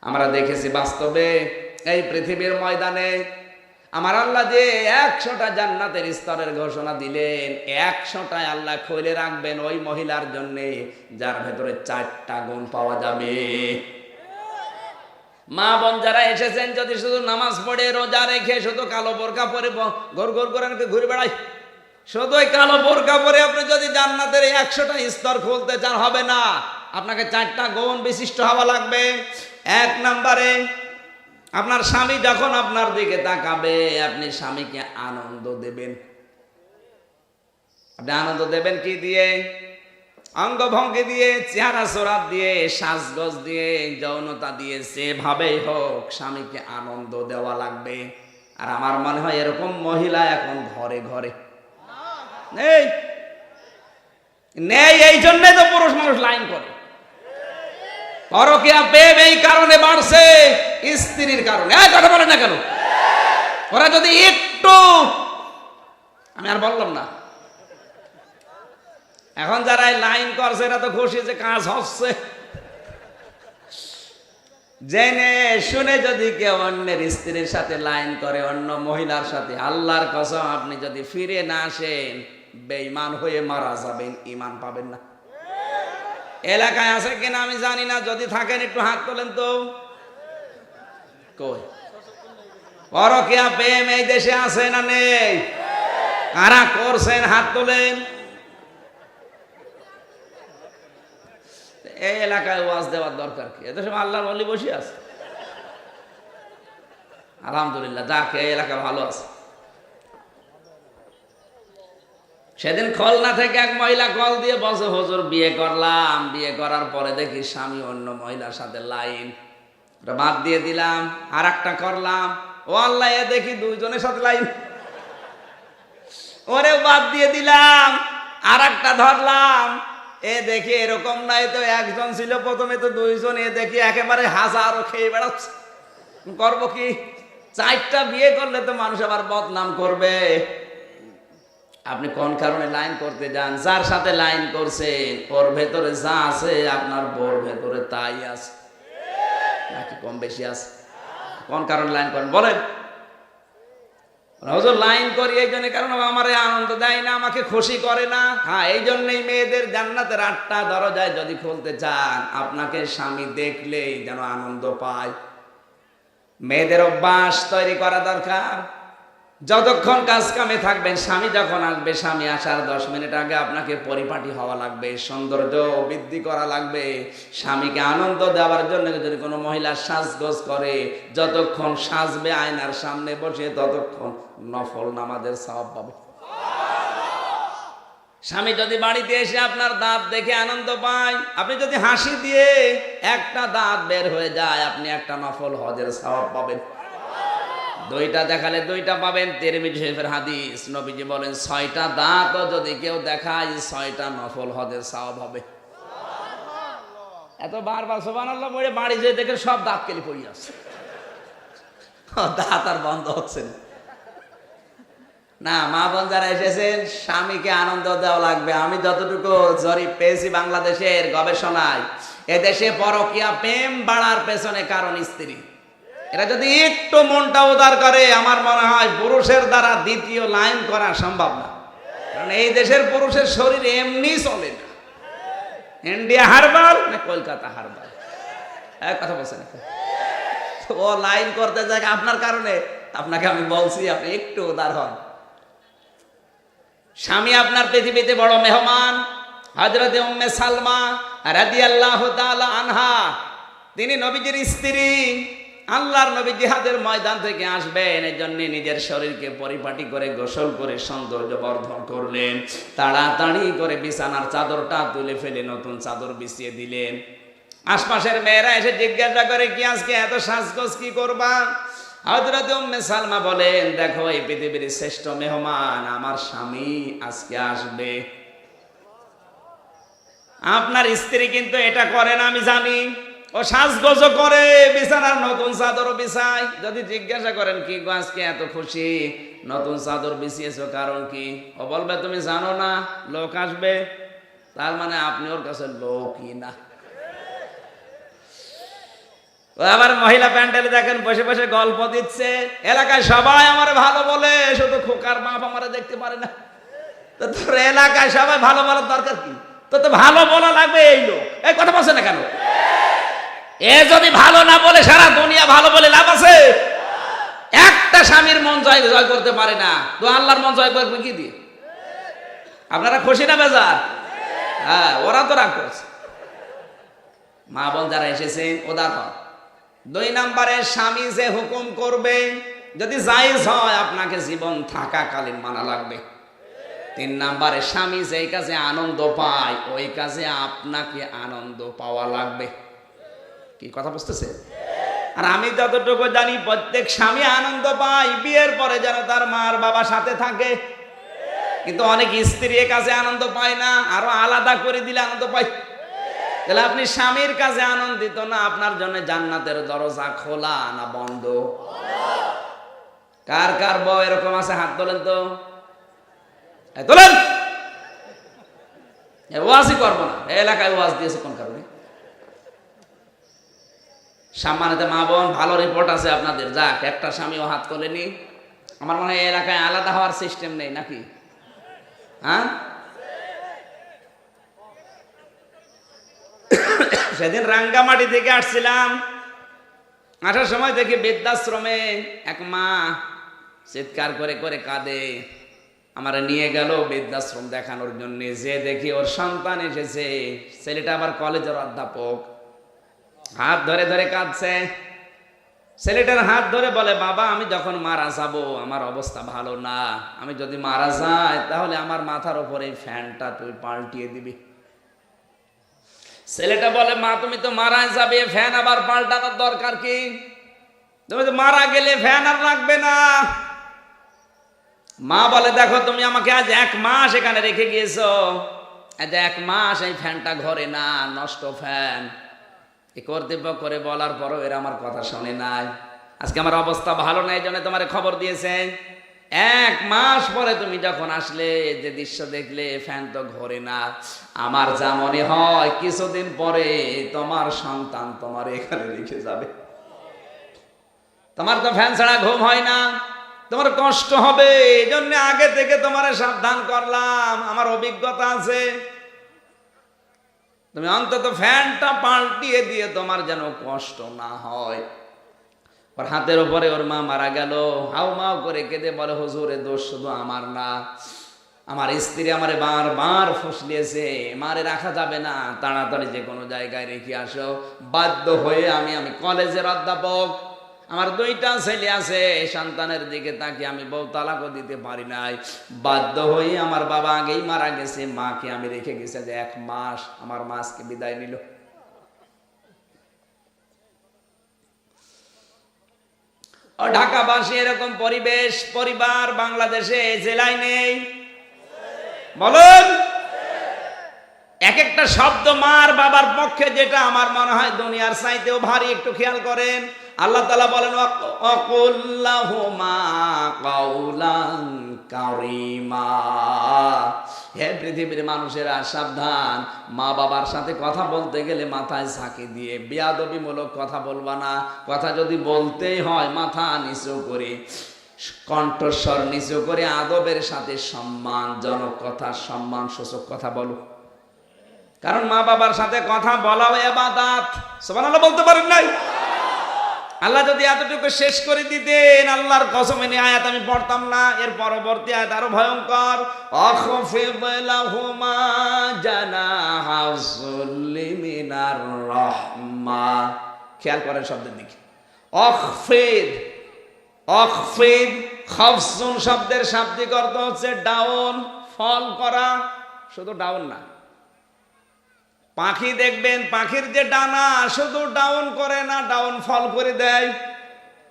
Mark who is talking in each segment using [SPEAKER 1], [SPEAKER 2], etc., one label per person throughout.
[SPEAKER 1] আমরা দেখেছি বাস্তবে এই পৃথিবীর ময়দানে আমার আল্লাহ যে 100টা জান্নাতের স্তরের ঘোষণা দিলেন, 100টায় আল্লাহ খুলে রাখবেন ওই মহিলার জন্য যার ভেতরে 4টা গুণ পাওয়া যাবে। মা বোন যারা এসেছেন, যদি শুধু নামাজ পড়ে রোজা রেখে শুধু কালো বোরকা পরে গোর গোর করে ঘুরে বেড়াই, শুধু ওই কালো বোরকা পরে আপনি যদি জান্নাতের 100টা স্তর খুলতে চান, হবে না। আপনাকে 4টা গুণ বিশিষ্ট হওয়া লাগবে। 1 নম্বরে, আপনার স্বামী যখন আপনার দিকে তাকাবে, আপনি স্বামীকে আনন্দ দেবেন। আপনি আনন্দ দেবেন কি দিয়ে? অঙ্গভঙ্গি দিয়ে, চেহারা সোরাত দিয়ে, সাজগোজ দিয়ে, যৌনতা দিয়ে, সেভাবেই হোক স্বামীকে আনন্দ দেওয়া লাগবে। আর আমার মনে হয় এরকম মহিলা এখন ঘরে ঘরে নেই। এই জন্যই তো পুরুষ মানুষ লাইন করে। পরকীয়া প্রেম এই কারণে বাড়ছে, স্ত্রীর কারণে। কথা বলে না কেন? ওরা যদি একটু, আমি আর বললাম না, এখন যারা লাইন করছে এরা তো খুশি যে কাজ হচ্ছে। জেনে শুনে যদি কেউ অন্যের স্ত্রীর সাথে লাইন করে, অন্য মহিলার সাথে, আল্লাহর কসম আপনি যদি ফিরে না আসেন, বেঈমান হয়ে মারা যাবেন, ঈমান পাবেন না। এলাকায় আছে কিনা আমি জানি না, যদি থাকেন একটু হাত তোলেন তো। কই পরকীয়া প্রেম এই দেশে আছে না নেই? কারা করছেন হাত তোলেন। এই এলাকায় ওয়াজ দেওয়ার দরকার কি? এদেশে আল্লাহর ওলি বসে আছে, আলহামদুলিল্লাহ, যাকে এই এলাকা ভালো আছে। সেদিন খুলনা থেকে এক মহিলা কল দিয়ে বলছে, হুজুর বিয়ে করলাম, বিয়ে করার পরে দেখি স্বামী অন্য মহিলার সাথে লাইন, বাদ দিয়ে দিলাম, আর একটা করলাম, ও আল্লাহ এ দেখি 2 জনের সাথে লাইন, ওরে বাদ দিয়ে দিলাম, আর একটা ধরলাম, এ দেখি এরকম নাই তো 1 জন ছিল প্রথমে, তো 2 জন, এ দেখি একেবারে হাজারও খেয়ে বেড়াচ্ছে। করবো কি? 4টা বিয়ে করলে তো মানুষ আবার বদনাম করবে। আপনি কোন কারণে লাইন করতে যান? যার সাথে লাইন করছেন ওর ভেতরে যা আছে আপনার বোর ভেতরে তাই আছে, নাকি কম বেশি আছে? কোন কারণে লাইন করেন বলেন? হুজুর লাইন করি এই জন্য কারণ আমারে আনন্দ দেয় না, আমাকে খুশি করে না। হ্যাঁ, এই জন্যই মেয়েদের জান্নাতের 8টা দরজায় যদি খুলতে চান, আপনাকে স্বামী দেখলেই যেন আনন্দ পায়। মেয়েদের অভ্যাস তৈরি করা দরকার। যতক্ষণ কাজ কামে থাকবেন, স্বামী যখন আসবে, স্বামী আসার 10 মিনিট আগে আপনাকে পরিপাটি হওয়া লাগবে, সৌন্দর্য বৃদ্ধি করা লাগবে। স্বামীকে আনন্দ দেওয়ার জন্য যদি কোনো মহিলা সাজগোজ করে, যতক্ষণ সাজবে আয়নার সামনে বসে, ততক্ষণ নফল নামাজের সওয়াব পাবে। স্বামী যদি বাড়িতে এসে আপনার দাঁত দেখে আনন্দ পায়, আপনি যদি হাসি দিয়ে একটা দাঁত বের হয়ে যায়, আপনি একটা নফল হজের সওয়াব পাবেন। 2টা দেখালে 2টা পাবেন। তিরমিজি শরীফের হাদিস, নবীজি বলেন 6টা দাঁতও যদি কেউ দেখায়, 6টা নফল হজের সওয়াব হবে। এত বারবার সুবহানাল্লাহ বলে বাড়ি যেয়ে দেখে সব দাঁত কেলি পড়ে আছে, দাঁত আর বন্ধ হচ্ছে না। মা বোন যারা এসেছেন, স্বামীকে আনন্দ দেওয়া লাগবে। আমি যতটুকু জরিপ পেয়েছি বাংলাদেশের গবেষণায়, এদেশে পরকীয়া প্রেম বাড়ার পেছনে কারণ স্ত্রী। এরা যদি একটু মনটা উদার করে, আমার মনে হয় পুরুষের দ্বারা দ্বিতীয় লাইন করা সম্ভব না। কারণ এই দেশের পুরুষের শরীর এমনি চলে না। ইন্ডিয়া হারবাল না কলকাতা হারবাল, এক কথা বলছেন। ও লাইন করতে যায় আপনার কারণে। আপনাকে আমি বলছি, আপনি একটু উদার হন। স্বামী আপনার পৃথিবীতে বড় মেহমান। হযরত উম্মে সালমা রাদিয়াল্লাহু তাআলা আনহা, তিনি নবীজির স্ত্রী। আল্লাহর নবী জিহাদের ময়দান থেকে আসবেন, এই জন্য নিজের শরীরকে পরিপাটি করে গোসল করে সৌন্দর্য বর্ধন করলেন। তাড়াতাড়ি করে বিছানার চাদরটা তুলে ফেলে নতুন চাদর বিছিয়ে দিলেন। আশপাশের মেয়েরা এসে জিজ্ঞাসা করে, কি আজকে এত সাজগোজ কি করবা? হযরত উম্মে সালমা বলেন, দেখো এই পৃথিবীর শ্রেষ্ঠ মেহমান আমার স্বামী আজকে আসবে। আপনার স্ত্রী কিন্তু এটা করে না, আমি জানি। ও সাজগোজ করে, বিছানার নতুন চাদর বিছায়। যদি জিজ্ঞাসা করেন, কি গো আজকে এত খুশি, নতুন চাদর বিছিয়েছো, কারণ কি? ও বলবে, তুমি জানো না লোক আসবে। তার মানে আপনি ওর কাছে লোকই না। ও আবার মহিলা প্যান্ডেলে দেখেন বসে বসে গল্প দিচ্ছে, এলাকায় সবাই আমার ভালো বলে, শুধু খোকার বাপ আমার দেখতে পারে না। তো তোর এলাকায় সবাই ভালো বলার দরকার কি? তো তো ভালো বলা লাগবে এই লোক। এই কথা বলছে না কেন? এ যদি ভালো না বলে সারা দুনিয়া ভালো বলে লাভ আছে? একটা স্বামীর মন জয় করতে পারে না, তো আল্লাহর মন জয় করবে কি দিয়ে? আপনারা খুশি না বেজার? হ্যাঁ, ওরা তো রাগ করছে। মা বোন যারা এসেছেন ওদার হন। 2 নম্বরে, স্বামী যে হুকুম করবে যদি জায়েজ হয় আপনাকে জীবন থাকাকালীন মানা লাগবে। 3 নম্বরে, স্বামী যেই কাজে আনন্দ পায় ওই কাজে আপনাকে আনন্দ পাওয়া লাগবে। কি কথা বুঝতেছে? আর আমি যতটুকু জানি প্রত্যেক স্বামী আনন্দ পায় বিয়ের পরে যেন তার মার বাবা সাথে থাকে, কিন্তু অনেক স্ত্রী এ কাজে আনন্দ পায় না, আরো আলাদা করে দিলে আনন্দ পায়। তাহলে আপনি স্বামীর কাছে আনন্দিত না, আপনার জন্য জান্নাতের দরজা খোলা না বন্ধ? কার কার বউ এরকম আছে হাত তোলেন তো, তোলেন। ওয়াজই করবো না, এলাকায় ওয়াজ দিয়েছে কোন কারণে? সম্মানিত মা বোন, ভালো রিপোর্ট আছে আপনাদের। যাক, একটা স্বামীও হাত তোলেনি। আমার মনে হয় এলাকায় আলাদা হওয়ার সিস্টেম নেই নাকি? হ্যাঁ, সেদিন রাঙ্গামাটি থেকে আসছিলাম, আসার সময় দেখি বৃদ্ধাশ্রমে এক মা চিৎকার করে করে কাঁদে। আমার নিয়ে গেল বৃদ্ধাশ্রম দেখানোর জন্য, যে দেখি ওর সন্তান এসেছে, ছেলেটা আবার কলেজের অধ্যাপক, হাত ধরে ধরে কাঁদছে। ছেলেটার হাত ধরে বলে, বাবা আমি যখন মারা যাব আমার অবস্থা ভালো না, আমি যদি মারা যাই তাহলে আমার মাথার উপরে এই ফ্যানটা তুই পাল্টিয়ে দিবি। ছেলেটা বলে, মা তুমি তো মারা যাবে, ফ্যান আবার পাল্টানোর দরকার কি? তুমি তো মারা গেলে ফ্যান আর লাগবে না। মা বলে, দেখো তুমি আমাকে আজ 1 মাস এখানে রেখে গিয়েছো, আজ 1 মাস এই ফ্যানটা ঘরে না, নষ্ট ফ্যান। এই কর্তৃপক্ষ করে বলার পরও এরা আমার কথা শোনে নাই। আজকে আমার অবস্থা ভালো নাই জন্য তোমার খবর দিয়েছে। 1 মাস পরে তুমি যখন আসলে যে দৃশ্য দেখলে, ফ্যান তো ঘরে না। আমার যা মনে হয় কিছুদিন পরে তোমার সন্তান তোমার এখানে রেখে যাবে। তোমার তো ফ্যান ছাড়া ঘুম হয় না, তোমার কষ্ট হবে, এই জন্য আগে থেকে তোমার সাবধান করলাম, আমার অভিজ্ঞতা আছে। তুমি অন্তত ফ্যানটা পাল্টিয়ে দিয়ে তোমার যেন কষ্ট না হয়। ওর হাতের উপরে ওর মা মারা গেল, হাউ মাউ করে কেঁদে বলে, হুজুর এ দোষ শুধু আমার না, আমার স্ত্রী আমারে বারবার ফুসলিয়েছে, মারে রাখা যাবে না, তাড়াতাড়ি যে কোনো জায়গায় রেখে আসো। বাধ্য হয়ে আমি কলেজের অধ্যাপক, আমার 2টা ছেলে আছে, সন্তানের দিকে তাকে আমি বউ তালাকও দিতে পারি নাই। বাধ্য হয়ে আমার বাবা আগেই মারা গেছে, মাকে আমি রেখে গেছে যে 1 মাস, আমার মাসকে বিদায় নিল। ও ঢাকাবাসী, এরকম পরিবেশ পরিবার বাংলাদেশে জেলায় নেই? বলুন। এক একটা শব্দ মার বাবার পক্ষে যেটা আমার মনে হয় দুনিয়ার চাইতেও ভারী। একটু খেয়াল করেন, আল্লাহ তাআলা বলেন, ওয়াকুল্লাহুমা কাওলান কারীমা। হে পৃথিবীর মানুষেরা সাবধান, মা বাবার সাথে কথা বলতে গেলে মাথায় ঝাঁকি দিয়ে বেয়াদবিমূলক কথা বলবা না। কথা যদি বলতেই হয় মাথা নিচু করে, কণ্ঠস্বর নিচু করে, আদবের সাথে সম্মানজনক কথা, সম্মানসূচক কথা বলো। কারণ মা বাবার সাথে কথা বলাও ইবাদত। সুবহানাল্লাহ বলতে পারেন নাই? আল্লাহ যদি এতটুকু শেষ করে দিতেন, আল্লাহর কসম এই আয়াত আমি পড়তাম না। এর পরবর্তী আয়াত আরো ভয়ঙ্কর, আখফিদ লাহুমা জানাহা যুল্লি মিনার রাহমা। খেয়াল করেন শব্দের দিকে, আখফিদ। আখফিদ খাফসুন শব্দের শাব্দিক অর্থ হচ্ছে ডাউন, ফল করা। শুধু ডাউন না, পাখি দেখবেন, পাখির যে ডানা শুধু ডাউন করে না, ডাউন ফল করে দেয়।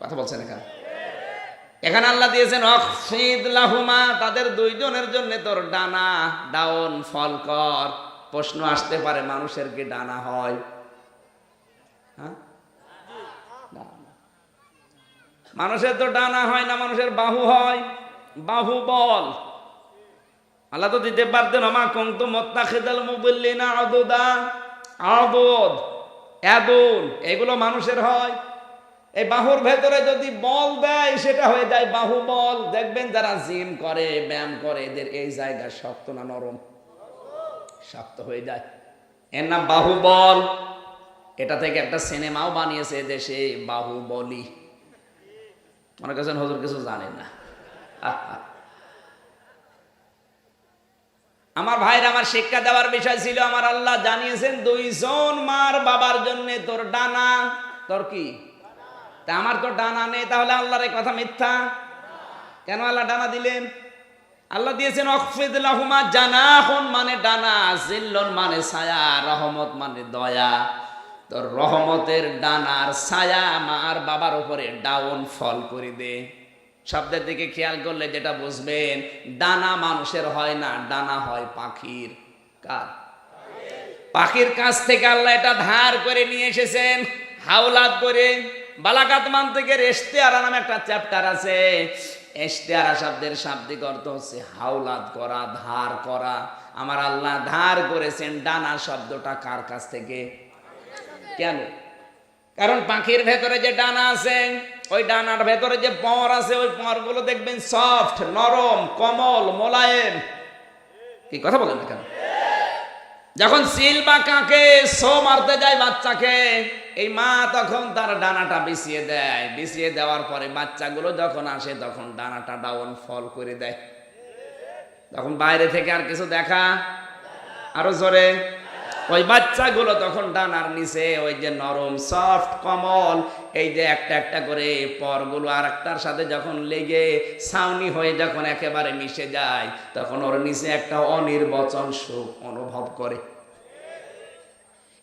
[SPEAKER 1] কথা বলছেন এখানে? এখানে আল্লাহ দিয়েছেন আখফিদ লাহুমা, তাদের 2 জনের জন্য তোর ডানা ডাউন ফল কর। প্রশ্ন আসতে পারে, মানুষের কি ডানা হয়? হ্যাঁ, মানুষের তো ডানা হয় না, মানুষের বাহু হয়, বাহু বল। আল্লাহ তো দিতে পারতেন, আমা কুনতু মুত্তাখিদাল মুদিল্লিনা আদুদা। আদুদ আদুন, এগুলো মানুষের হয়। এই বাহুর ভেতরে যদি বল দেয় সেটা হয়ে যায় বাহুবল। দেখবেন যারা জিম করে, ব্যায়াম করে, এদের এই জায়গা শক্ত না নরম? শক্ত হয়ে যায়, এর নাম বাহুবল। এটা থেকে একটা সিনেমাও বানিয়েছে দেশে, বাহুবলী। মনে করছেন হুজুর কিছু জানেন না। আমার ভাইরা, আমার শিক্ষা দেওয়ার বিষয় ছিল, আমার আল্লাহ জানিয়েছেন দুইজন মার বাবার জন্য তোর ডানা, তোর কি? তা আমার তো ডানা নেই, তাহলে আল্লাহর এই কথা মিথ্যা কেন? আল্লাহ ডানা দিলেন। আল্লাহ দিয়েছেন অখফিদ লাহুমা জানাহুন মানে ডানা, জিল্লুন মানে ছায়া, রহমত মানে দয়া। তোর রহমতের ডানার ছায়া মার বাবার উপরে ডাউন ফল করে দে। শব্দের দিকে খেয়াল করলে যেটা বুঝবেন, ডানা মানুষের হয় না, ডানা হয় পাখির। কার? পাখির কাছ থেকে আল্লাহ এটা ধার করে নিয়ে এসেছেন, হাওলাত করে। বালাকাত মান্তিকের ইশতিহারা নামে একটা চ্যাপ্টার আছে। ইশতিহারা শব্দের শাব্দিক অর্থ হচ্ছে হাওলাত করা, ধার করা। আমার আল্লাহ ধার করেছেন ডানা শব্দটা কার কাছ থেকে? কেন? কারণ পাখির ভেতরে যে ডানা আছে, ওই ডানার ভেতরে যে পর আছে, ওই পরগুলো দেখবেন সফট, নরম, কোমল, মোলায়েম। কি কথা বলেন না কেন? যখন সিল বা কাকে সো মারতে যায় বাচ্চাকে, এই মা তখন তার ডানাটা বিছিয়ে দেয়। বিছিয়ে দেওয়ার পরে বাচ্চাগুলো যখন আসে, তখন ডানাটা ডাউন ফল করে দেয়। তখন বাইরে থেকে আর কিছু দেখা, আরো জোরে, ওই বাচ্চাগুলো তখন ডানার নিচে ওই যে নরম সফট কমল, এই যে একটা একটা করে পরগুলো আর একটার সাথে যখন লেগে ছাউনি হয়ে যখন একেবারে মিশে যায়, তখন ওর নিচে একটা অনির্বচন সুখ অনুভব করে।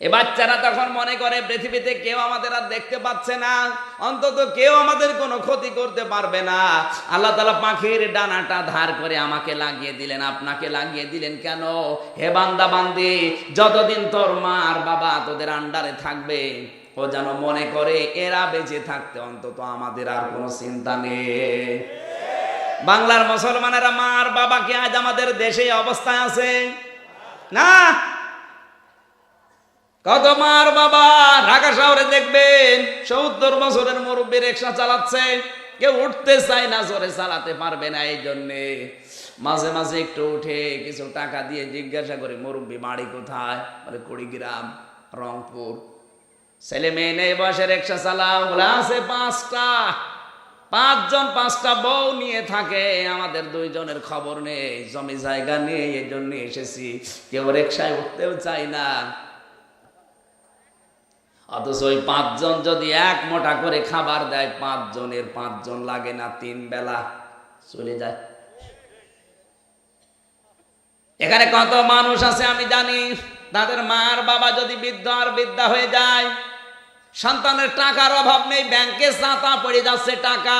[SPEAKER 1] এ বাচ্চারা তখন মনে করে পৃথিবীতে কেউ আমাদের আর দেখতে পাচ্ছে না, অন্তত কেউ আমাদের কোনো ক্ষতি করতে পারবে না। আল্লাহ তাআলা পাখির ডানাটা ধার করে আমাকে লাগিয়ে দিলেন, আপনাকে লাগিয়ে দিলেন কেন? হে বান্দা বান্দি, যতদিন তোর মা আর বাবা তোদের আন্ডারে থাকবে, ও যেন মনে করে এরা বেঁচে থাকতে অন্তত আমাদের আর কোনো চিন্তা নেই। বাংলার মুসলমানেরা মা আর বাবাকে আজ আমাদের দেশে অবস্থায় আছে না? কত মার বাবা ঢাকা শহরে দেখবেন 70 বছরের মুরব্বী রিকশা চালাচ্ছে, কেউ উঠতে চায় না, জোরে চালাতে পারবে না। এই জন্যে মাঝে মাঝে একটু উঠে কিছু টাকা দিয়ে জিজ্ঞাসা করে, মুরব্বী বাড়ি কোথায়? বলে কুড়িগ্রাম, রংপুর। ছেলে মেয়ে নেই, বয়সে রিকশা চালাও, বলে আছে 5টা। 5 জন 5টা বউ নিয়ে থাকে, আমাদের 2 জনের খবর নেই, জমি জায়গা নেই, এই জন্য এসেছি। কেউ রিকশায় উঠতেও চায় না। অথচ ওই 5 জন যদি এক মোটা করে খাবার দেয়, 5 জনের 5 জন লাগে না, 3 বেলা চলে যায়। এখানে কত মানুষ আছে আমি জানি, তাদের মার বাবা যদি বৃদ্ধ আর বৃদ্ধা হয়ে যায়, সন্তানের টাকার অভাব নেই, ব্যাংকে চাঁদা পড়ে যাচ্ছে টাকা।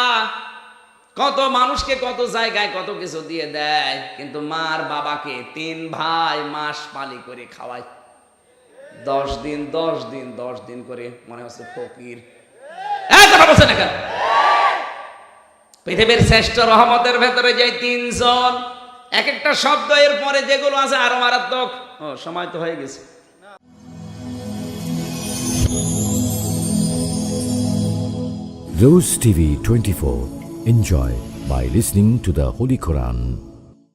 [SPEAKER 1] কত মানুষকে কত জায়গায় কত কিছু দিয়ে দেয়, কিন্তু মার বাবাকে 3 ভাই মাস পালি করে খাওয়ায়। 10 দিন 10 দিন 10 দিন করে, মনে হচ্ছে ফকির। কথা বলছে না কেন? পৃথিবীর শ্রেষ্ঠ রহমতের ভেতরে যে 3 জন, এক একটা শব্দ এর পরে যেগুলো আছে আরো মারাত্মক। সময় তো হয়ে গেছে।
[SPEAKER 2] Rose TV 24. Enjoy by listening to the Holy Quran.